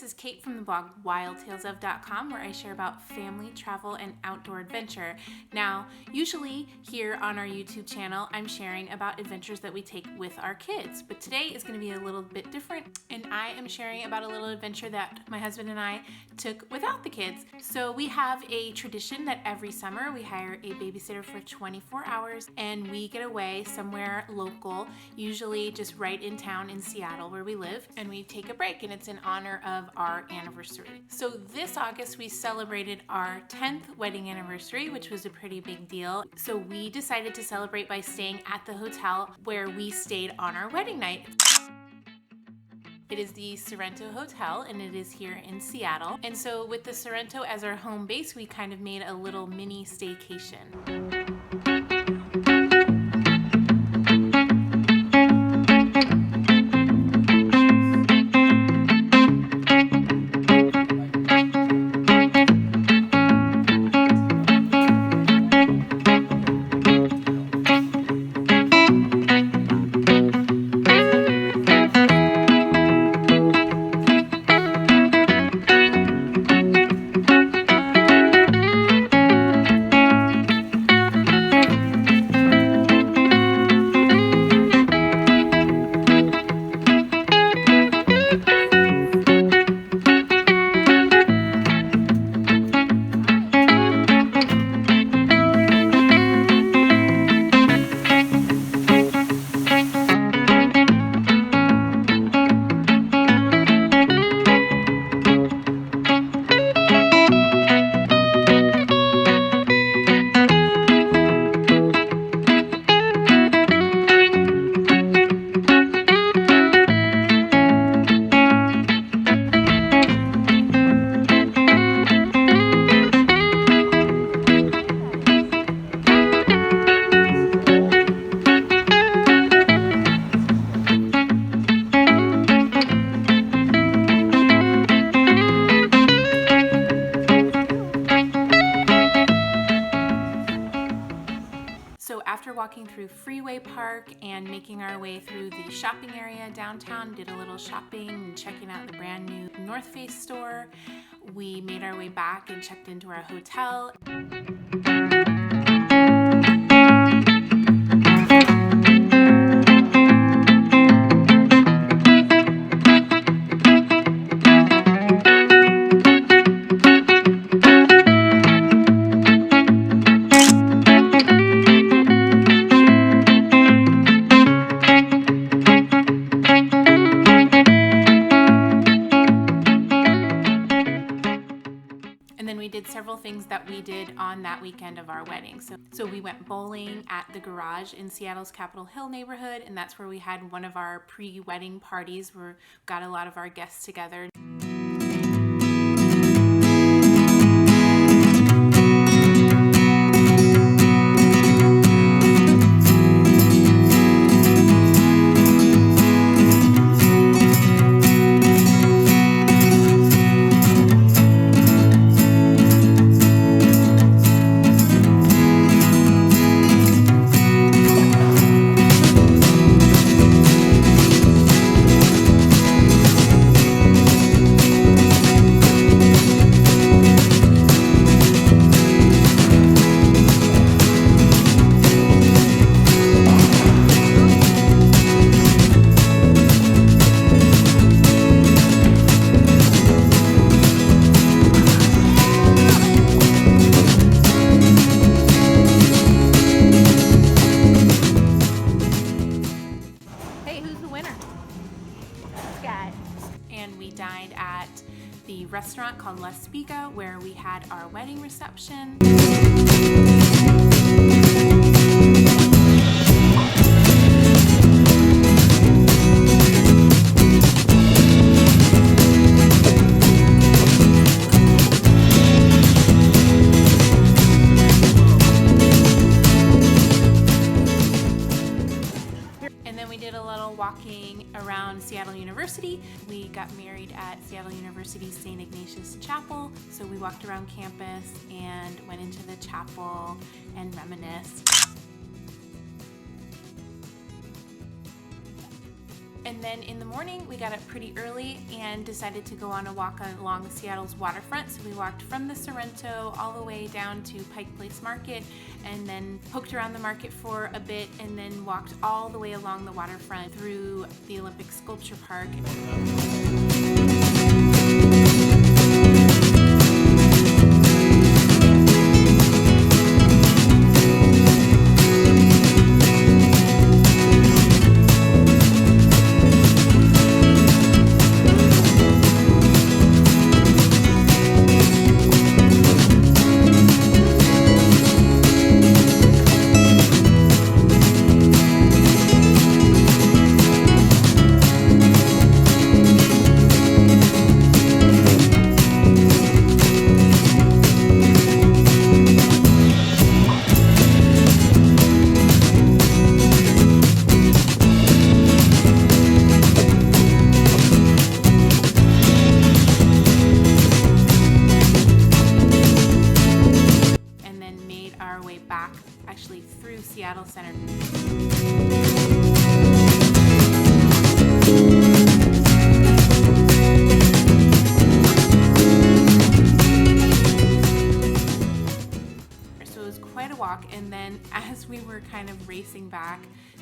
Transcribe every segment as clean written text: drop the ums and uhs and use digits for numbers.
this is Kate from the blog wildtalesof.com, where I share about family, travel, and outdoor adventure. Now, usually here on our YouTube channel, I'm sharing about adventures that we take with our kids, but today is going to be a little bit different, and I am sharing about a little adventure that my husband and I took without the kids. So we have a tradition that every summer we hire a babysitter for 24 hours, and we get away somewhere local, usually just right in town in Seattle where we live, and we take a break, and it's in honor of our anniversary. So this August we celebrated our 10th wedding anniversary, which was a pretty big deal. So we decided to celebrate by staying at the hotel where we stayed on our wedding night. It is the Sorrento Hotel, and it is here in Seattle. And so with the Sorrento as our home base, we kind of made a little mini staycation. So after walking through Freeway Park and making our way through the shopping area downtown, did a little shopping and checking out the brand new North Face store, we made our way back and checked into our hotel. And then we did several things that we did on that weekend of our wedding. So we went bowling at the Garage in Seattle's Capitol Hill neighborhood, and that's where we had one of our pre-wedding parties where we got a lot of our guests together. And we dined at the restaurant called La Spiga, where we had our wedding reception. And then we did a little walking around Seattle University. We got married at Seattle University's St. Ignatius Chapel. So we walked around campus and went into the chapel and reminisced. And then in the morning, we got up pretty early and decided to go on a walk along Seattle's waterfront. So we walked from the Sorrento all the way down to Pike Place Market, and then poked around the market for a bit, and then walked all the way along the waterfront through the Olympic Sculpture Park. Actually through Seattle Center. So it was quite a walk, and then as we were kind of racing back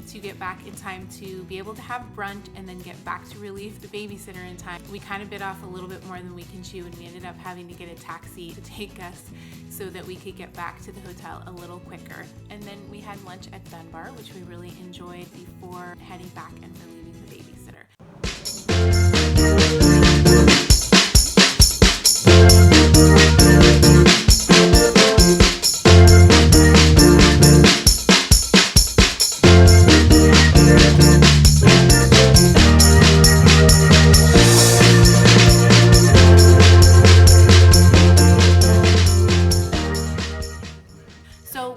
to get back in time to be able to have brunch and then get back to relieve the babysitter in time, we kind of bit off a little bit more than we can chew, and we ended up having to get a taxi to take us so that we could get back to the hotel a little quicker. And then we had lunch at Dunbar, which we really enjoyed before heading back and relieving the babysitter.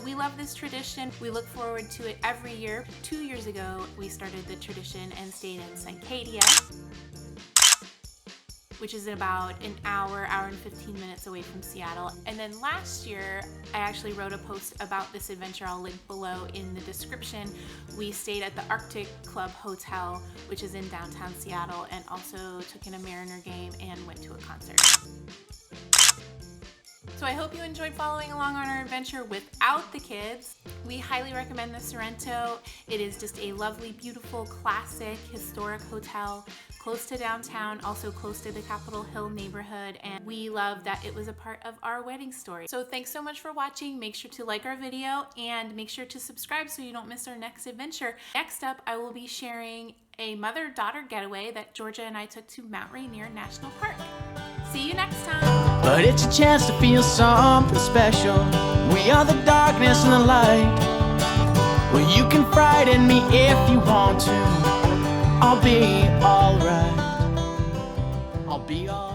We love this tradition. We look forward to it every year. 2 years ago, we started the tradition and stayed in Staycation, which is about an hour and 15 minutes away from Seattle. And then last year, I actually wrote a post about this adventure. I'll link below in the description. We stayed at the Arctic Club Hotel, which is in downtown Seattle, and also took in a Mariner game and went to a concert. So I hope you enjoyed following along on our adventure without the kids. We highly recommend the Sorrento. It is just a lovely, beautiful, classic, historic hotel, close to downtown, also close to the Capitol Hill neighborhood, and we love that it was a part of our wedding story. So thanks so much for watching. Make sure to like our video and make sure to subscribe so you don't miss our next adventure. Next up, I will be sharing a mother-daughter getaway that Georgia and I took to Mount Rainier National Park. See you next time. But it's a chance to feel something special. We are the darkness and the light. Well, you can frighten me if you want to. I'll be alright. I'll be alright.